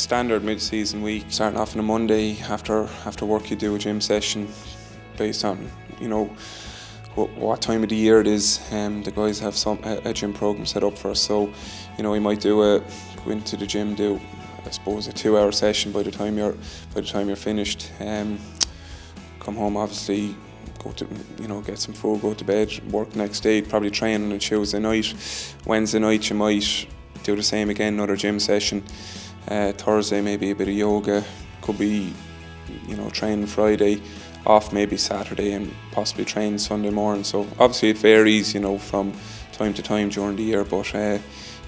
standard mid-season week, starting off on a Monday. After work you do a gym session based on, what time of the year it is. The guys have a gym program set up for us, so we might go into the gym, do I suppose a 2-hour session by the time you're finished. Come home, obviously go to get some food, go to bed, work next day, probably train on a Tuesday night. Wednesday night you might do the same again, another gym session. Thursday maybe a bit of yoga, could be training Friday, off maybe Saturday, and possibly train Sunday morning. So obviously it varies from time to time during the year, but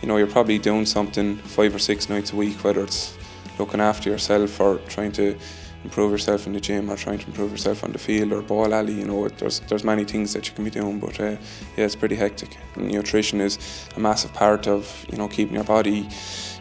you're probably doing something 5 or 6 nights a week, whether it's looking after yourself or trying to improve yourself in the gym or trying to improve yourself on the field or ball alley. There's many things that you can be doing, but it's pretty hectic. And nutrition is a massive part of keeping your body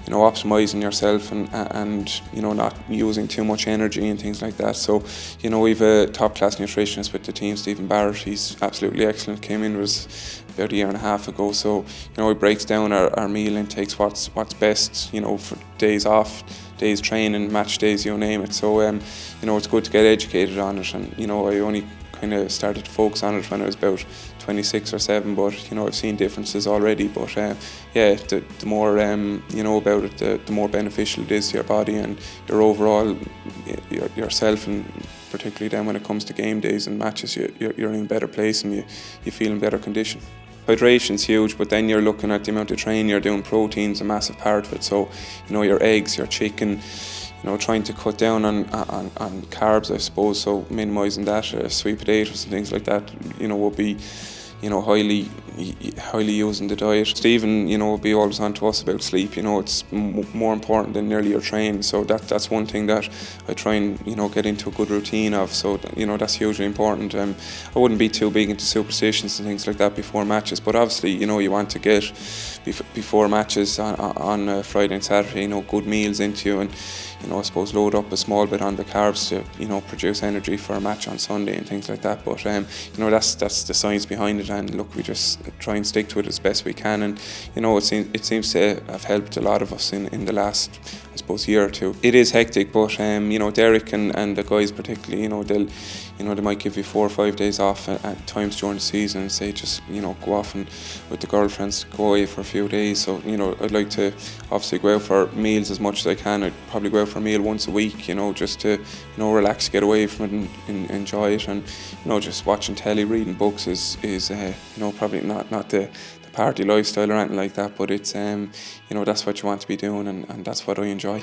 optimising yourself and not using too much energy and things like that. So we've a top class nutritionist with the team, Stephen Barrett. He's absolutely excellent. Came in was about a year and a half ago, so he breaks down our meal intakes, what's best for days off, days training, match days, you name it. So it's good to get educated on it, and I only kind of started to focus on it when I was about 26 or 7, but I've seen differences already. But the more you know about it, the more beneficial it is to your body and your overall yourself, and particularly then when it comes to game days and matches, you're in a better place and you feel in better condition. Hydration's huge, but then you're looking at the amount of training you're doing. Protein's a massive part of it. So your eggs, your chicken, trying to cut down on carbs, I suppose, so minimising that. Sweet potatoes and things like that will be highly used in the diet. Stephen will be always on to us about sleep. It's more important than nearly your training, so that's one thing that I try and get into a good routine of. So that's hugely important. I wouldn't be too big into superstitions and things like that before matches, but obviously you want to get before matches on Friday and Saturday good meals into you, and I suppose load up a small bit on the carbs to produce energy for a match on Sunday and things like that. But that's the science behind it, and look, we just try and stick to it as best we can, and it seems to have helped a lot of us in the last, I suppose, year or two. It is hectic, but Derek and the guys particularly, they might give you 4 or 5 days off at times during the season and say just go off and with the girlfriends go away for a few days. So I'd like to obviously go out for meals as much as I can. I'd probably go out for a meal once a week, just to relax, get away from it and enjoy it. And just watching telly, reading books is probably not the party lifestyle or anything like that, but it's that's what you want to be doing, and that's what I enjoy.